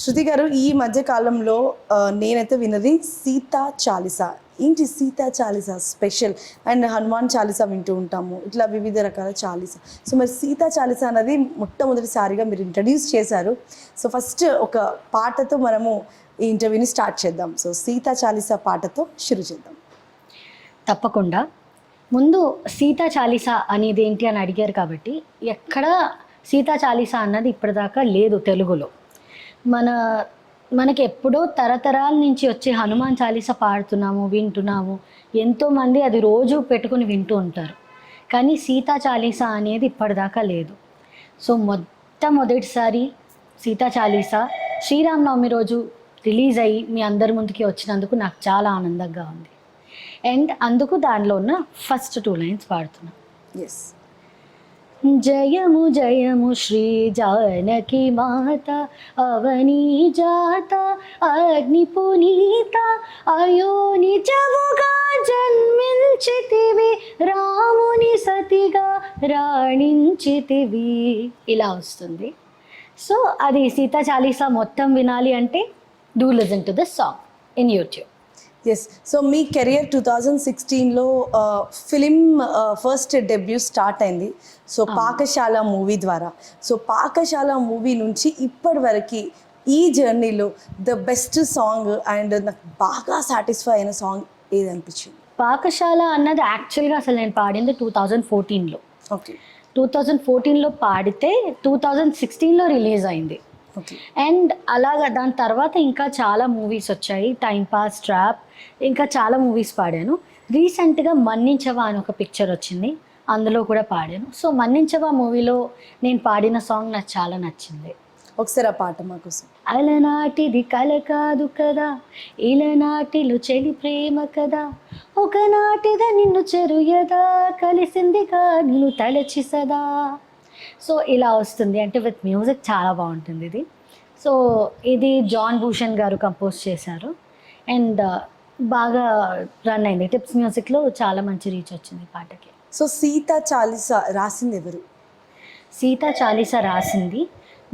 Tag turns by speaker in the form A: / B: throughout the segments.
A: శృతి గారు, ఈ మధ్య కాలంలో నేనైతే విన్నది సీతా చాలీసా. ఏంటి సీతా చాలీసా స్పెషల్? అండ్ హనుమాన్ చాలీసా వింటూ ఉంటాము, ఇట్లా వివిధ రకాల చాలీసా. సో మరి సీతా చాలీసా అనేది మొట్టమొదటిసారిగా మీరు ఇంట్రడ్యూస్ చేశారు. సో ఫస్ట్ ఒక పాటతో మనము ఈ ఇంటర్వ్యూని స్టార్ట్ చేద్దాం. సో సీతా చాలీసా పాటతో షురు చేద్దాం.
B: తప్పకుండా. ముందు సీతా చాలీసా అనేది ఏంటి అని అడిగారు కాబట్టి, ఎక్కడ సీతా చాలీసా అన్నది ఇప్పటిదాకా లేదు తెలుగులో. మనకి ఎప్పుడో తరతరాల నుంచి వచ్చే హనుమాన్ చాలీసా పాడుతున్నాము, వింటున్నాము. ఎంతోమంది అది రోజు పెట్టుకుని వింటూ ఉంటారు. కానీ సీతా చాలీసా అనేది ఇప్పటిదాకా లేదు. సో మొట్టమొదటిసారి సీతా చాలీసా శ్రీరామనవమి రోజు రిలీజ్ అయ్యి మీ అందరి ముందుకి వచ్చినందుకు నాకు చాలా ఆనందంగా ఉంది. అండ్ అందుకు దానిలో ఉన్న ఫస్ట్ 2 లైన్స్ పాడుతున్నా.
A: ఎస్.
B: జయము జయము శ్రీ జానకి మాత, అవని జాత అగ్ని పునీత, అయో నిజముగా జన్మించితివి, రాముని సతిగా రాణించితివి. ఇలా వస్తుంది. సో అది సీతా చాలీసా మొత్తం వినాలి అంటే do listen to the song in YouTube.
A: Yes. So మీ కెరియర్ 2016లో ఫిలిం ఫస్ట్ డెబ్యూ స్టార్ట్ అయింది. సో పాకశాల మూవీ ద్వారా. సో పాకశాల మూవీ నుంచి ఇప్పటి వరకు ఈ జర్నీలో ద బెస్ట్ సాంగ్ అండ్ నాకు బాగా సాటిస్ఫై అయిన సాంగ్ ఏది అనిపించింది?
B: పాకశాల అన్నది యాక్చువల్గా అసలు నేను పాడింది 2014లో.
A: ఓకే.
B: 2014లో పాడితే 2016లో రిలీజ్ అయింది. అండ్ అలాగా దాని తర్వాత ఇంకా చాలా మూవీస్ వచ్చాయి. టైం పాస్, ట్రాప్, ఇంకా చాలా మూవీస్ పాడాను. రీసెంట్గా మన్నించవా అని ఒక పిక్చర్ వచ్చింది, అందులో కూడా పాడాను. సో మన్నించవా మూవీలో నేను పాడిన సాంగ్ నాకు చాలా నచ్చింది.
A: ఒకసారి ఆ పాట మా కోసం.
B: అలనాటిది కల కాదు కదా, ఇలనాటిలో చెలి ప్రేమ కదా, ఒకనాటిద నిన్ను చెరుయదా, కలిసిందిగా నిన్ను తలచి సదా. సో ఇలా వస్తుంది. అంటే విత్ మ్యూజిక్ చాలా బాగుంటుంది ఇది. సో ఇది జాన్ భూషణ్ గారు కంపోజ్ చేశారు అండ్ బాగా రన్ అయింది. టిప్స్ మ్యూజిక్లో చాలా మంచి రీచ్ వచ్చింది పాటకి.
A: సో సీతా చాలీసా రాసింది ఎవరు?
B: సీతా చాలీసా రాసింది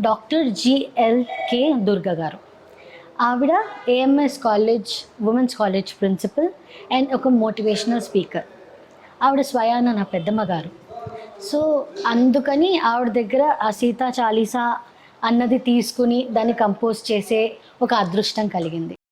B: డాక్టర్ జిఎల్కే దుర్గ గారు. ఆవిడ AMS college, women's college principal and ఒక మోటివేషనల్ స్పీకర్. ఆవిడ స్వయాన నా పెద్దమ్మ గారు. సో అందుకని ఆవిడ దగ్గర ఆ సీతా చాలీసా అన్నది తీసుకుని దాన్ని కంపోజ్ చేసే ఒక అదృష్టం కలిగింది.